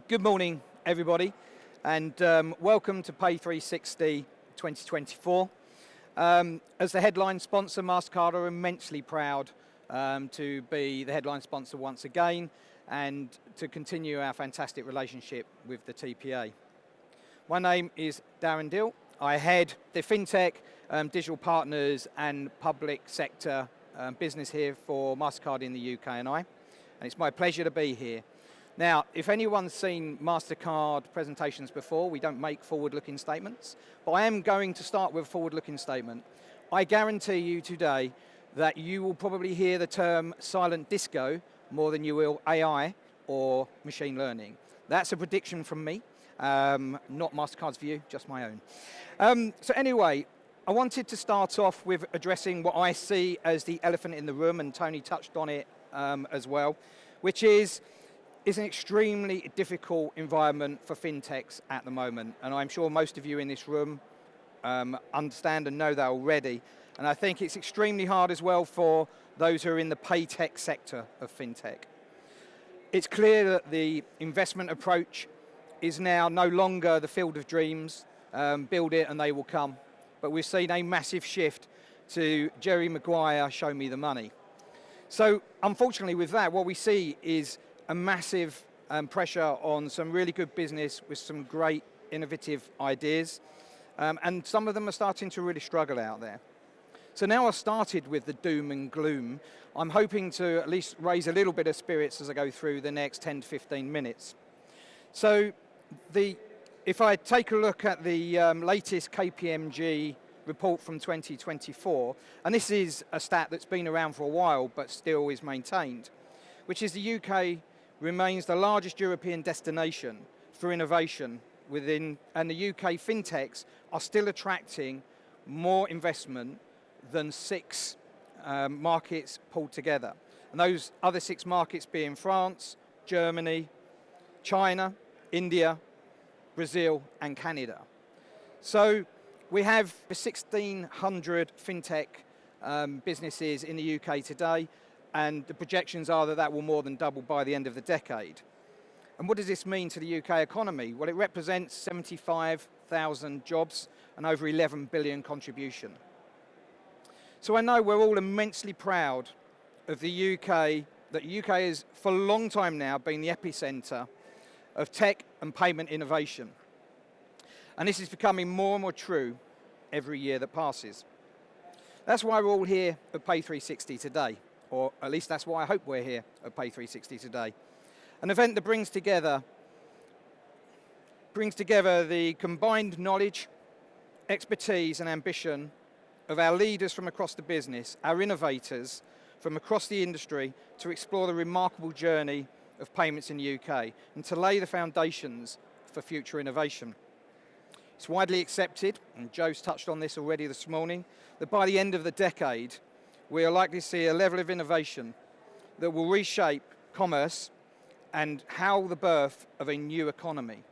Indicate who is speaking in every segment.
Speaker 1: Good morning, everybody, and welcome to PAY360 2024. As the headline sponsor, MasterCard are immensely proud to be the headline sponsor once again and to continue our fantastic relationship with the TPA. My name is Darren Dill. I head the Fintech, digital partners and public sector business here for MasterCard in the UK and it's my pleasure to be here. Now, if anyone's seen MasterCard presentations before, we don't make forward-looking statements, but I am going to start with a forward-looking statement. I guarantee you today that you will probably hear the term silent disco more than you will AI or machine learning. That's a prediction from me, not MasterCard's view, just my own. So anyway, I wanted to start off with addressing what I see as the elephant in the room, and Tony touched on it as well, which is an extremely difficult environment for fintechs at the moment. And I'm sure most of you in this room understand and know that already. And I think it's extremely hard as well for those who are in the pay tech sector of fintech. It's clear that the investment approach is now no longer the field of dreams, build it and they will come. But we've seen a massive shift to Jerry Maguire, show me the money. So unfortunately with that, what we see is a massive pressure on some really good business with some great innovative ideas. And some of them are starting to really struggle out there. So now I've started with the doom and gloom. I'm hoping to at least raise a little bit of spirits as I go through the next 10 to 15 minutes. So if I take a look at the latest KPMG report from 2024, and this is a stat that's been around for a while but still is maintained, which is the UK remains the largest European destination for innovation within, and the UK fintechs are still attracting more investment than 6 markets pulled together. And those other 6 markets being France, Germany, China, India, Brazil, and Canada. So we have 1,600 fintech businesses in the UK today, and the projections are that that will more than double by the end of the decade. And what does this mean to the UK economy? Well, it represents 75,000 jobs and over 11 billion contribution. So I know we're all immensely proud of the UK, that the UK has for a long time now been the epicenter of tech and payment innovation. And this is becoming more and more true every year that passes. That's why we're all here at PAY360 today. Or at least that's why I hope we're here at PAY360 today. An event that brings together the combined knowledge, expertise and ambition of our leaders from across the business, our innovators from across the industry to explore the remarkable journey of payments in the UK and to lay the foundations for future innovation. It's widely accepted, and Joe's touched on this already this morning, that by the end of the decade, we are likely to see a level of innovation that will reshape commerce and how the birth of a new economy.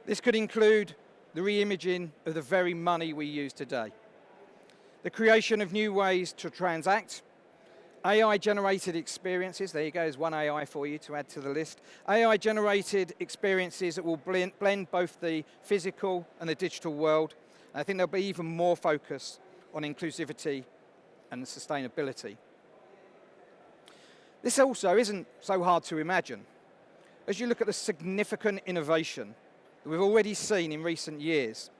Speaker 1: This could include the re-imaging of the very money we use today, the creation of new ways to transact, AI-generated experiences, there you go, there's one AI for you to add to the list, AI-generated experiences that will blend both the physical and the digital world. And I think there'll be even more focus on inclusivity and sustainability. This also isn't so hard to imagine. As you look at the significant innovation that we've already seen in recent years,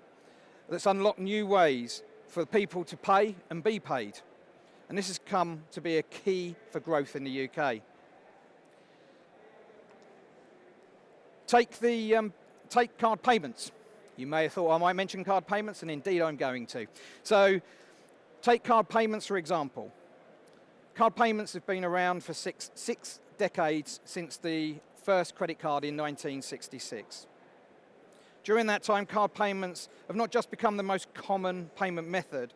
Speaker 1: that's unlocked new ways for people to pay and be paid. And this has come to be a key for growth in the UK. Take card payments. You may have thought I might mention card payments, and indeed I'm going to. So, take card payments, for example. Card payments have been around for six decades since the first credit card in 1966. During that time, card payments have not just become the most common payment method,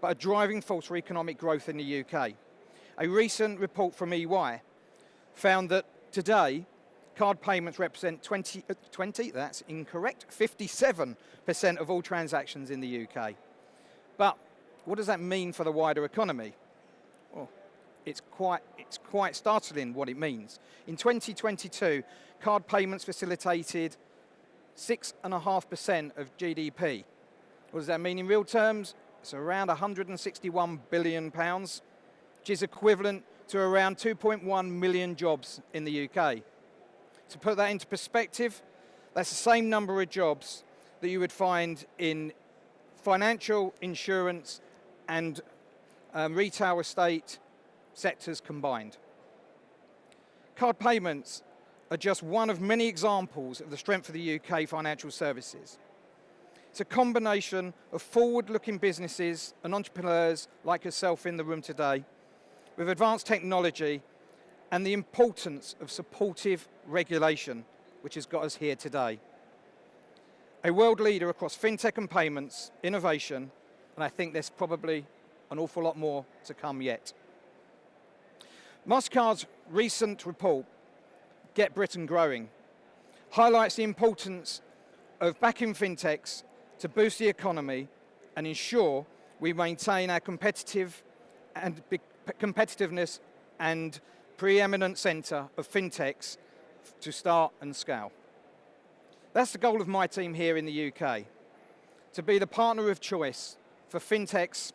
Speaker 1: but a driving force for economic growth in the UK. A recent report from EY found that today, card payments represent that's incorrect, 57% of all transactions in the UK. But what does that mean for the wider economy? Well, it's quite startling what it means. In 2022, card payments facilitated 6.5% of GDP. What does that mean in real terms? It's around £161 billion, which is equivalent to around 2.1 million jobs in the UK. To put that into perspective, that's the same number of jobs that you would find in financial, insurance, and retail estate sectors combined. Card payments are just one of many examples of the strength of the UK financial services. It's a combination of forward-looking businesses and entrepreneurs like yourself in the room today, with advanced technology and the importance of supportive regulation, which has got us here today. A world leader across fintech and payments, innovation, and I think there's probably an awful lot more to come yet. Mastercard's recent report, Get Britain Growing, highlights the importance of backing fintechs to boost the economy and ensure we maintain our competitiveness and preeminent centre of fintechs to start and scale. That's the goal of my team here in the UK, to be the partner of choice for fintechs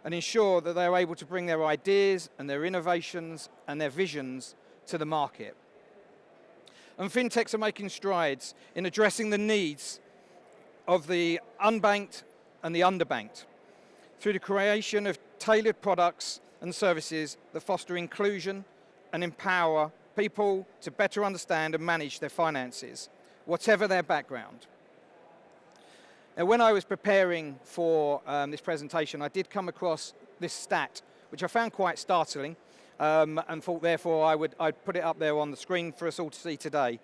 Speaker 1: and ensure that they're able to bring their ideas and their innovations and their visions to the market. And fintechs are making strides in addressing the needs of the unbanked and the underbanked through the creation of tailored products and services that foster inclusion and empower people to better understand and manage their finances, whatever their background. Now, when I was preparing for this presentation, I did come across this stat, which I found quite startling, and thought therefore I'd put it up there on the screen for us all to see today.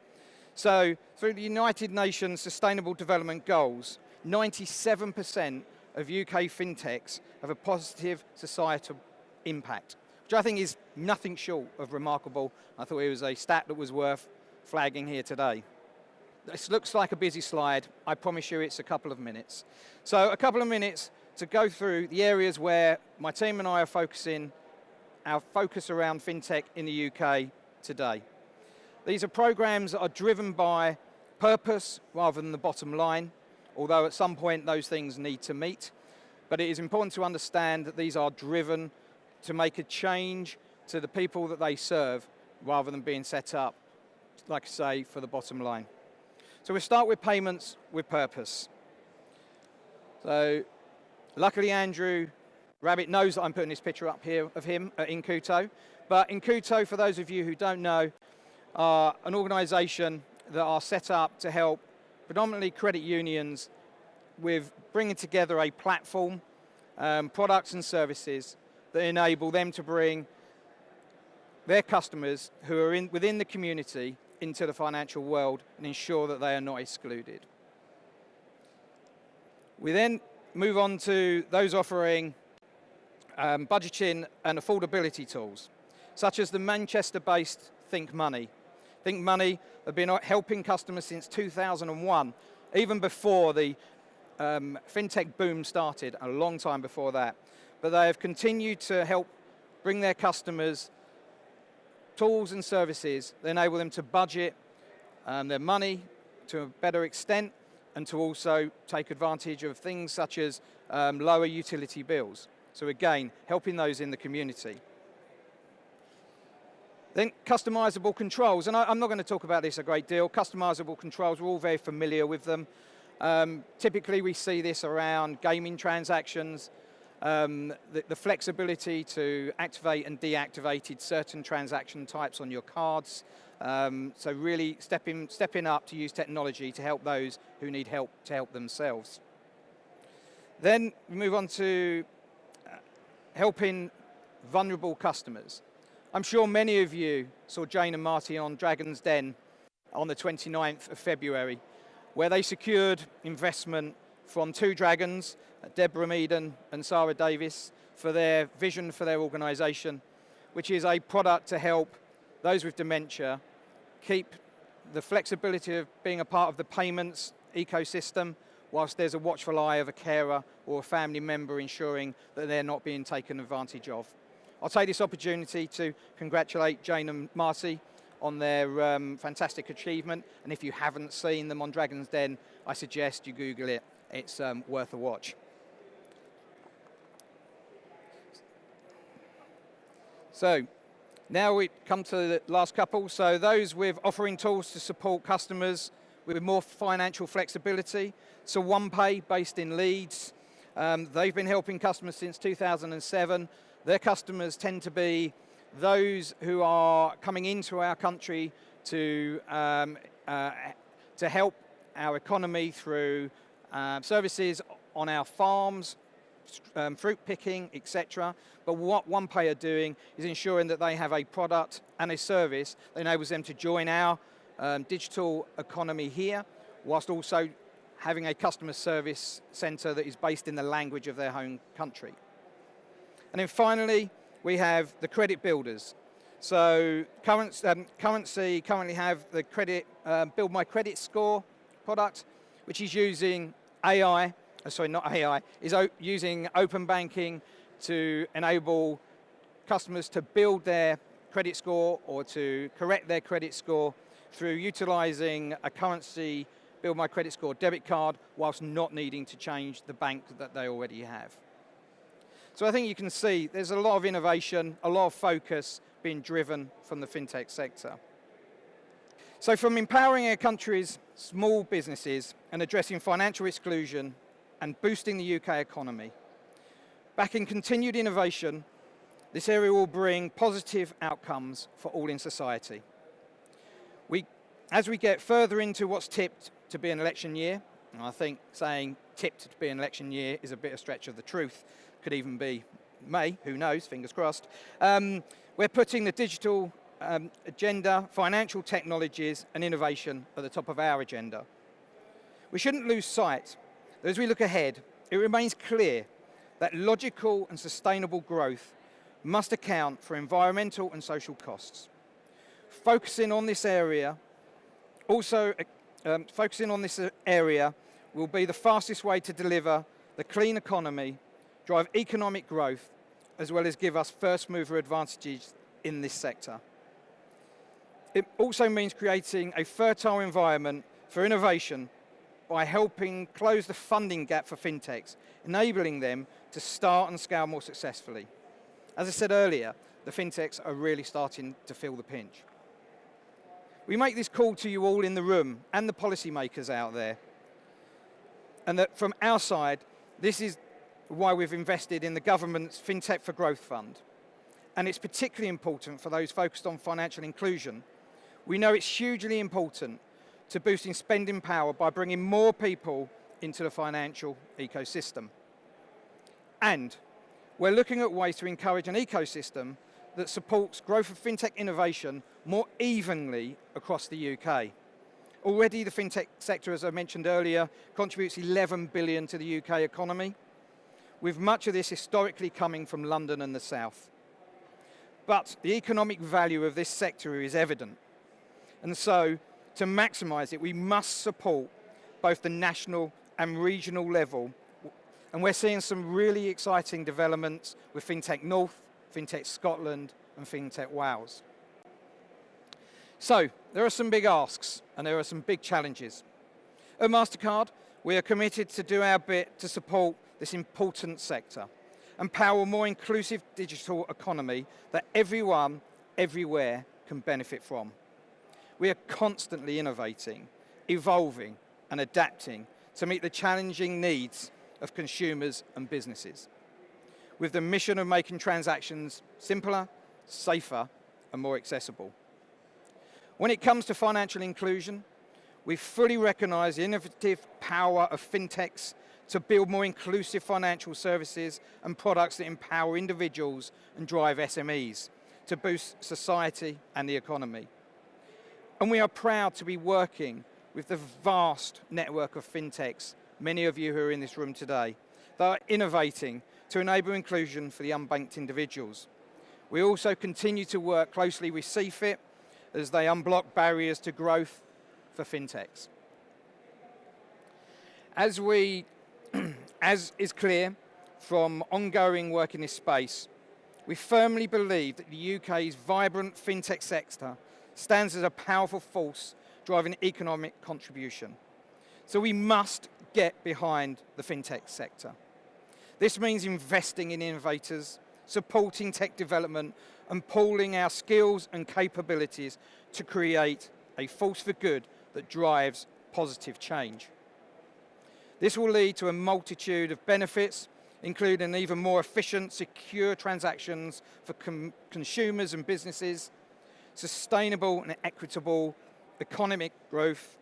Speaker 1: So, through the United Nations Sustainable Development Goals, 97% of UK fintechs have a positive societal impact, which I think is nothing short of remarkable. I thought it was a stat that was worth flagging here today. This looks like a busy slide. I promise you it's a couple of minutes. So a couple of minutes to go through the areas where my team and I are focusing our focus around fintech in the UK today. These are programs that are driven by purpose rather than the bottom line, although at some point those things need to meet. But it is important to understand that these are driven to make a change to the people that they serve rather than being set up, like I say, for the bottom line. So we'll start with payments with purpose. So luckily Andrew Rabbit knows that I'm putting this picture up here of him at Incuto. But Incuto, for those of you who don't know, are an organisation that are set up to help predominantly credit unions with bringing together a platform, products and services that enable them to bring their customers who are within the community into the financial world and ensure that they are not excluded. We then move on to those offering budgeting and affordability tools, such as the Manchester-based Think Money. Think Money have been helping customers since 2001, even before the fintech boom started, a long time before that. But they have continued to help bring their customers tools and services that enable them to budget their money to a better extent and to also take advantage of things such as lower utility bills. So again, helping those in the community. Then customizable controls, and I'm not going to talk about this a great deal. Customizable controls, we're all very familiar with them. Typically we see this around gaming transactions, the flexibility to activate and deactivate certain transaction types on your cards. So really stepping up to use technology to help those who need help to help themselves. Then we move on to helping vulnerable customers. I'm sure many of you saw Jane and Marty on Dragon's Den on the 29th of February, where they secured investment from two dragons, Deborah Meaden and Sarah Davis, for their vision for their organisation, which is a product to help those with dementia keep the flexibility of being a part of the payments ecosystem, whilst there's a watchful eye of a carer or a family member ensuring that they're not being taken advantage of. I'll take this opportunity to congratulate Jane and Marcy on their fantastic achievement, and if you haven't seen them on Dragon's Den, I suggest you Google it. It's worth a watch. So, now we come to the last couple. So those with offering tools to support customers with more financial flexibility. So OnePay, based in Leeds, they've been helping customers since 2007. Their customers tend to be those who are coming into our country to help our economy through services on our farms, fruit picking, etc. But what OnePay are doing is ensuring that they have a product and a service that enables them to join our digital economy here, whilst also having a customer service centre that is based in the language of their home country. And then finally, we have the credit builders. So Currency currently have the Build My Credit Score product, which is using using open banking to enable customers to build their credit score or to correct their credit score through utilising a Currency Build My Credit Score debit card whilst not needing to change the bank that they already have. So I think you can see there's a lot of innovation, a lot of focus being driven from the fintech sector. So from empowering our country's small businesses and addressing financial exclusion and boosting the UK economy, backing continued innovation, this area will bring positive outcomes for all in society. As we get further into what's tipped to be an election year, and I think saying tipped to be an election year is a bit of a stretch of the truth, could even be May, who knows, fingers crossed. We're putting the digital agenda, financial technologies and innovation at the top of our agenda. We shouldn't lose sight that as we look ahead, it remains clear that logical and sustainable growth must account for environmental and social costs. Focusing on this area will be the fastest way to deliver the clean economy, drive economic growth, as well as give us first mover advantages in this sector. It also means creating a fertile environment for innovation by helping close the funding gap for fintechs, enabling them to start and scale more successfully. As I said earlier, the fintechs are really starting to feel the pinch. We make this call to you all in the room and the policymakers out there. And that from our side, this is why we've invested in the government's Fintech for Growth Fund. And it's particularly important for those focused on financial inclusion. We know it's hugely important to boosting spending power by bringing more people into the financial ecosystem. And we're looking at ways to encourage an ecosystem that supports growth of fintech innovation more evenly across the UK. Already the fintech sector, as I mentioned earlier, contributes 11 billion to the UK economy, with much of this historically coming from London and the South. But the economic value of this sector is evident. And so, to maximise it, we must support both the national and regional level. And we're seeing some really exciting developments with Fintech North, Fintech Scotland, and Fintech Wales. So, there are some big asks, and there are some big challenges. At MasterCard, we are committed to do our bit to support this important sector and power a more inclusive digital economy that everyone, everywhere can benefit from. We are constantly innovating, evolving, and adapting to meet the challenging needs of consumers and businesses, with the mission of making transactions simpler, safer, and more accessible. When it comes to financial inclusion, we fully recognise the innovative power of fintechs to build more inclusive financial services and products that empower individuals and drive SMEs to boost society and the economy. And we are proud to be working with the vast network of fintechs, many of you who are in this room today, that are innovating to enable inclusion for the unbanked individuals. We also continue to work closely with CFIT as they unblock barriers to growth for fintechs. As is clear from ongoing work in this space, We firmly believe that the UK's vibrant fintech sector stands as a powerful force driving economic contribution. So we must get behind the fintech sector. This means investing in innovators, supporting tech development, and pooling our skills and capabilities to create a force for good that drives positive change. This will lead to a multitude of benefits, including even more efficient, secure transactions for consumers and businesses, sustainable and equitable economic growth,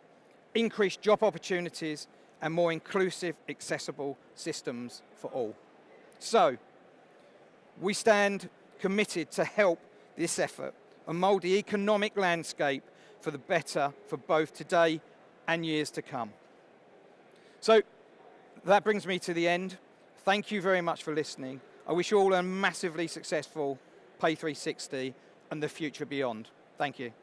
Speaker 1: increased job opportunities, and more inclusive, accessible systems for all. So, we stand committed to help this effort and mould the economic landscape for the better for both today and years to come. So, that brings me to the end. Thank you very much for listening. I wish you all a massively successful PAY360 and the future beyond. Thank you.